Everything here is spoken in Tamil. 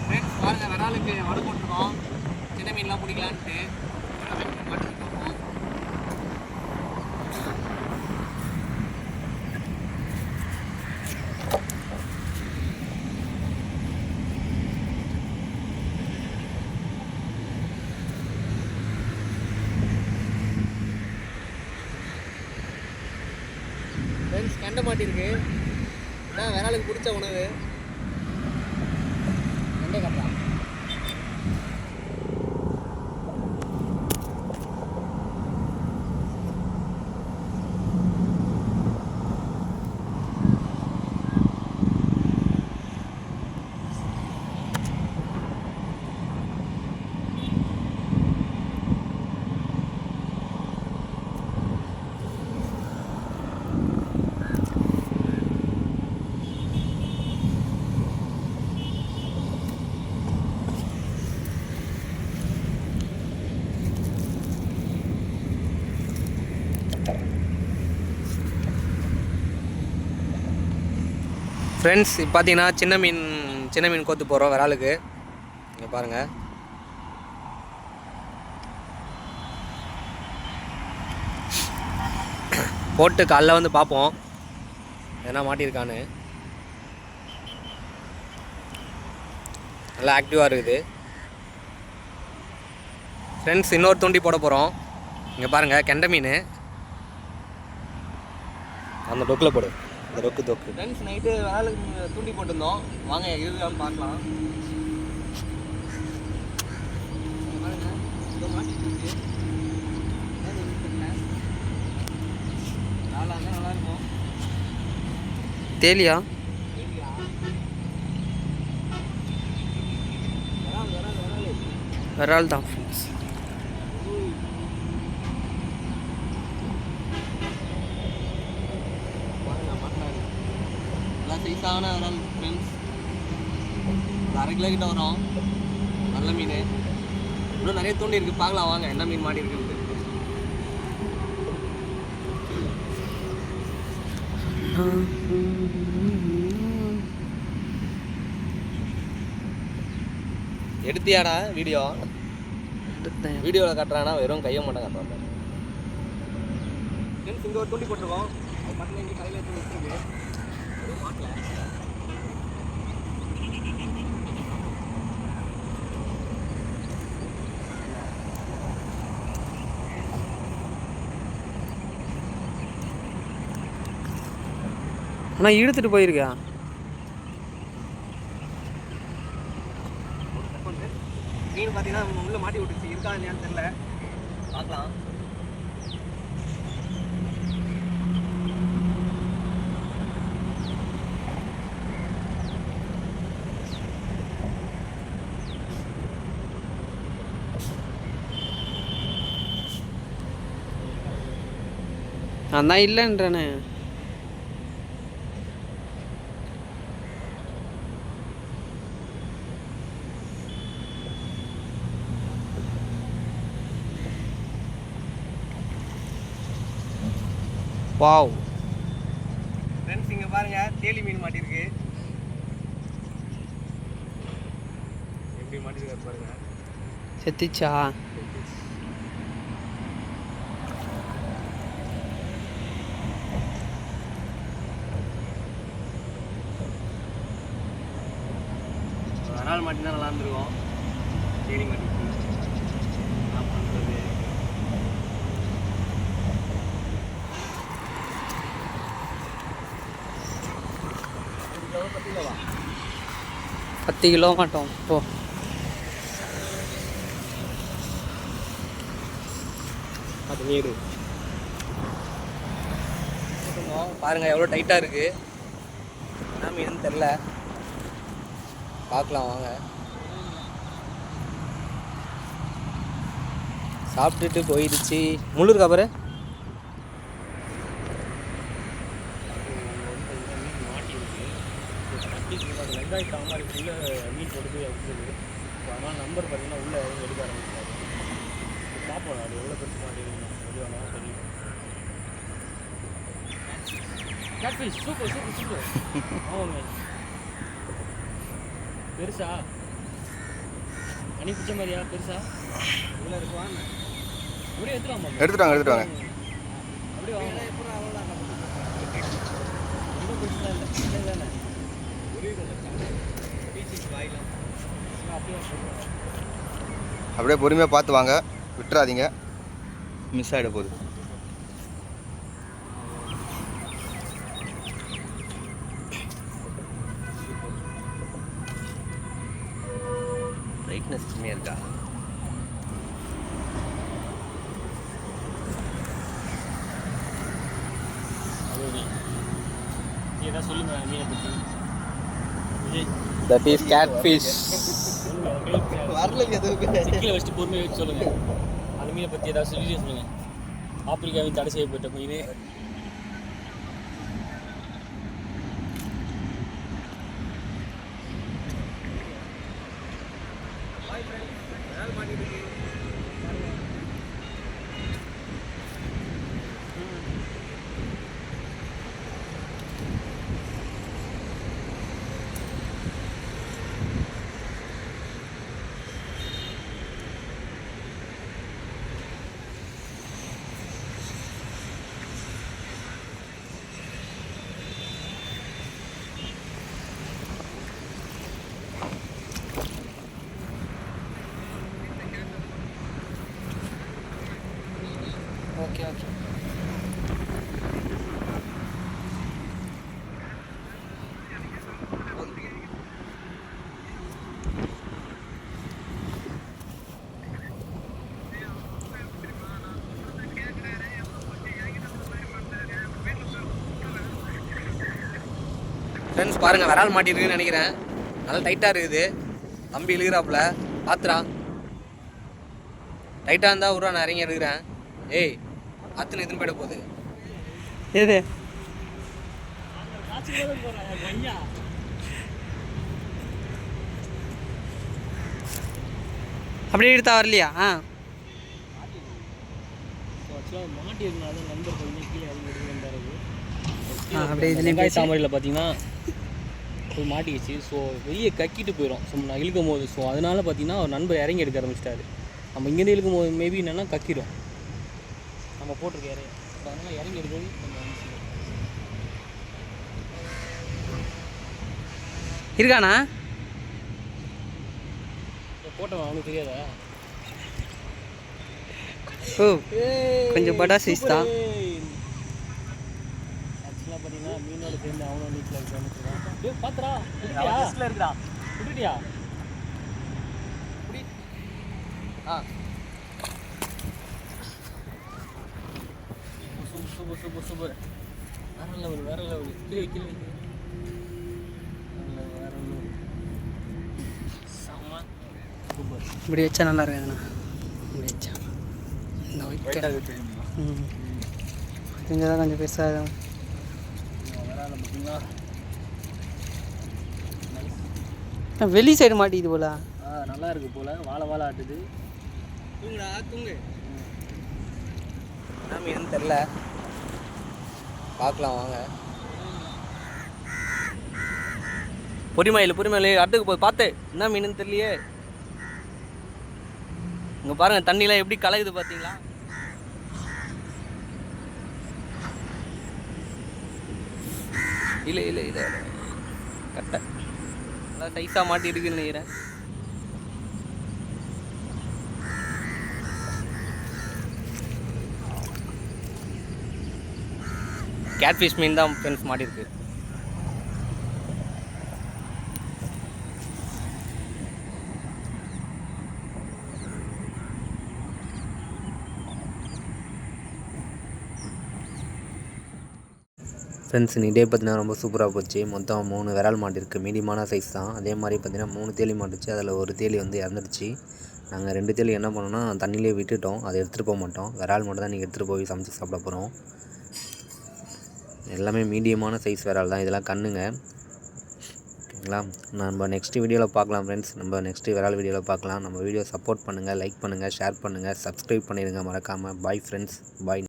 ஃப்ரெண்ட்ஸ் பாருங்கள் விராலுக்கு வலை போட்டிருக்கோம். சின்ன மீன்லாம் பிடிக்கலான்ட்டு மாட்டிட்டு இருக்கோம். ஃப்ரெண்ட்ஸ் கெண்டை மாட்டிருக்கு. இதான் விராலுக்கு பிடிச்ச உணவு. கெண்டை கட்டுறான். ஃப்ரெண்ட்ஸ் இப்போ பார்த்தீங்கன்னா சின்ன மீன் கோத்து போகிறோம் விராலுக்கு. இங்கே பாருங்கள். போட்டு காலைல வந்து பார்ப்போம் எதனா மாட்டியிருக்கான்னு. நல்லா ஆக்டிவாக இருக்குது. ஃப்ரெண்ட்ஸ் இன்னொரு தூண்டி போட போகிறோம். இங்கே பாருங்கள் கெண்டை மீன். அந்த டொக்கில் போடு. அந்த தொக்கு ஃப்ரெண்ட்ஸ் நைட்டு விராலுக்கு தூண்டி போட்டிருந்தோம். வாங்க இருக்கான்னு பார்க்கலாம். நல்லா இருக்கும். தேலியா விரால் தான் ஃப்ரெண்ட்ஸ். சைஸான விரால் ஃப்ரெண்ட்ஸ். 1/2 கிலோ கிட்ட வரும். நல்ல மீன். இன்னும் நிறைய தூண்டி இருக்குது. பார்க்கலாம் வாங்க என்ன மீன் மாட்டி இருக்குன்னு. எடுத்தியாடா வீடியோ? எடுத்தேன். வீடியோவில் காட்டுறானா வெறும் கையை மட்டும் காட்டுறாங்க. ஃப்ரெண்ட்ஸ் இங்கே ஒரு தூண்டி போட்டிருக்கோம். அது மட்டும் இங்கே கையில் எடுத்து வச்சுருக்கு. ஒரு மாட்டில் ஆனால் இழுத்துட்டு போயிருக்கா. மீன் பார்த்தீங்கன்னா உள்ளே மாட்டி விட்டுச்சு. இருக்கா இல்லையான்னு தெரியல. பார்க்கலாம். அதான் இல்லைன்றேனே. வாவ் ஃப்ரெண்ட்ஸ் இங்கே பாருங்கள் தேலி மீன் மாட்டிருக்கு. எப்படி மாட்டிருக்காரு பாருங்க. செத்துச்சா? விரால் மாட்டினா நல்லா இருந்துருக்கும். தேலி மாட்டிருக்கு. என்ன பண்ணுறது? 10 கிலோ மாட்டோம். இப்போ அது நீர் பாருங்கள் எவ்வளோ டைட்டாக இருக்குது. என்ன மீன் தெரில. பார்க்கலாம் வாங்க. சாப்பிட்டுட்டு போயிடுச்சு. முள்ளு இருக்கா பாரு. வெங்காயம் மாதிரி மீன் போட்டு போய் அடிச்சது. அதனால் நம்பர் பார்த்தீங்கன்னா உள்ளே எடுக்க ஆரம்பிச்சாரு. பார்ப்போம் அது எவ்வளோ பெருசு மாட்டேங்குது. எதுவானாலும் தெரியும். Catfish super super super. ஆமாங்க பெருசா அணி பிடிச்ச மாதிரியா பெருசா இதில் இருக்குவாங்க அப்படியே எடுத்துருவாங்க எடுத்துட்டு வாங்க அப்படியே வாங்க ஒன்றும் பிரச்சனை இல்லை தானே அப்படியே பொறுமையாக பார்த்து வாங்க, விட்டுறாதீங்க, மிஸ் ஆகிட போகுது. பிரைட்னஸ் கம்மியாக இருக்கா? ஏதாவது சொல்லுங்க மீனை பற்றி. That is catfish. சிக்கில வச்சுட்டு பொறுமையை வச்சு சொல்லுங்க. அந்த மீனை பற்றி ஏதாவது சொல்லி சொல்லுங்க. ஆப்பிரிக்காவின் தடை செய்யப்பட்ட மீன். ஓகே ஃப்ரெண்ட்ஸ் பாருங்கள், விரால் மாட்டிருக்குன்னு நினைக்கிறேன். நல்லா டைட்டாக இருக்குது. தம்பி இழுக்கிறாப்புல, பார்த்துடா. டைட்டாக இருந்தால் உருவா நான் இறங்கி எடுக்கிறேன். ஏய், அத்தனை எதுன்னு போயிட போகுது. எது அப்படியே எடுத்தா வரலையா? அப்படியே இதுலேயும் தாமரையில் பார்த்தீங்கன்னா போய் மாட்டிக்கிச்சு. ஸோ வெளியே கக்கிட்டு போயிடும். ஸோ நான் இழுக்கும் போது ஸோ அதனால் பார்த்தீங்கன்னா ஒரு நண்பர் இறங்கி எடுக்க ஆரம்பிச்சிட்டாரு. நம்ம இங்கேருந்து இழுக்கும் போது மேபி என்னென்னா கக்கிடும் நம்ம போட்டிருக்க இறைய. ஸோ அதனால் இறங்கி எடுக்கிறது கொஞ்சம் ஈஸியாக இருக்காண்ணா. போட்டவன் அவனுக்கு தெரியாதா? ஓ கொஞ்சம் படா சைஸ் தான். ஆக்சுவலாக பார்த்தீங்கன்னா மீனோட சேர்ந்து அவனும் நீட்டில் இருக்கான்னு பார்த்துடா. இருக்குடா விட்டுட்டியா? சூப்பர் வேற லெவல் கீழே வைக்கல வேற லெவல் செம்ம சூப்பர். இப்படி வச்சா நல்லா இருக்காதுண்ணா. இப்படி வச்சா இந்த ஒயிட் இங்கே தான் கொஞ்சம் பெருசாக வெளி சைடு மாட்டிக்குது போல. நல்லா இருக்கு போல. வாழை ஆட்டுது. தூங்கு என்ன மீன் தெரில, பார்க்கலாம் வாங்க. பொறிமயில் அடுத்துக்கு போய் பார்த்து என்ன மீனுன்னு தெரியலையே. இங்கே பாருங்கள் தண்ணிலாம் எப்படி கலகுது பார்த்தீங்களா? இல்லை கட்டை நல்லா சைஸாக மாட்டி இருக்குன்னு நினைக்கிறேன். கேட்ஃபிஷ் மீன் தான் ஃப்ரெண்ட்ஸ் மாட்டிருக்கு. ஃப்ரெண்ட்ஸ் டே பார்த்தீங்கன்னா ரொம்ப சூப்பராக போச்சு. மொத்தம் 3 விரால் மாட்டிருக்கு. மீடியமான சைஸ் தான். அதே மாதிரி பார்த்தீங்கன்னா 3 தேலி மாட்டுச்சு. அதில் ஒரு தேலி வந்து இறந்துடுச்சு. நாங்கள் 2 தேலி என்ன பண்ணோன்னா தண்ணியிலே விட்டுட்டோம். அதை எடுத்துகிட்டு போக மாட்டோம். விரால் மட்டும் தான் நீங்கள் எடுத்துகிட்டு போய் சமைச்சு சாப்பிட போகிறோம். எல்லாமே மீடியமான சைஸ் விரால் தான். இதெல்லாம் கண்ணுங்க. ஓகேங்களா? நம்ம நெக்ஸ்ட் வீடியோவில் பார்க்கலாம் ஃப்ரெண்ட்ஸ். நம்ம நெக்ஸ்ட்டு விரால் வீடியோவில் பார்க்கலாம். நம்ம வீடியோ சப்போர்ட் பண்ணுங்கள், லைக் பண்ணுங்கள், ஷேர் பண்ணுங்கள், சப்ஸ்கிரைப் பண்ணிடுங்க மறக்காமல். பாய் ஃப்ரெண்ட்ஸ், பாய்.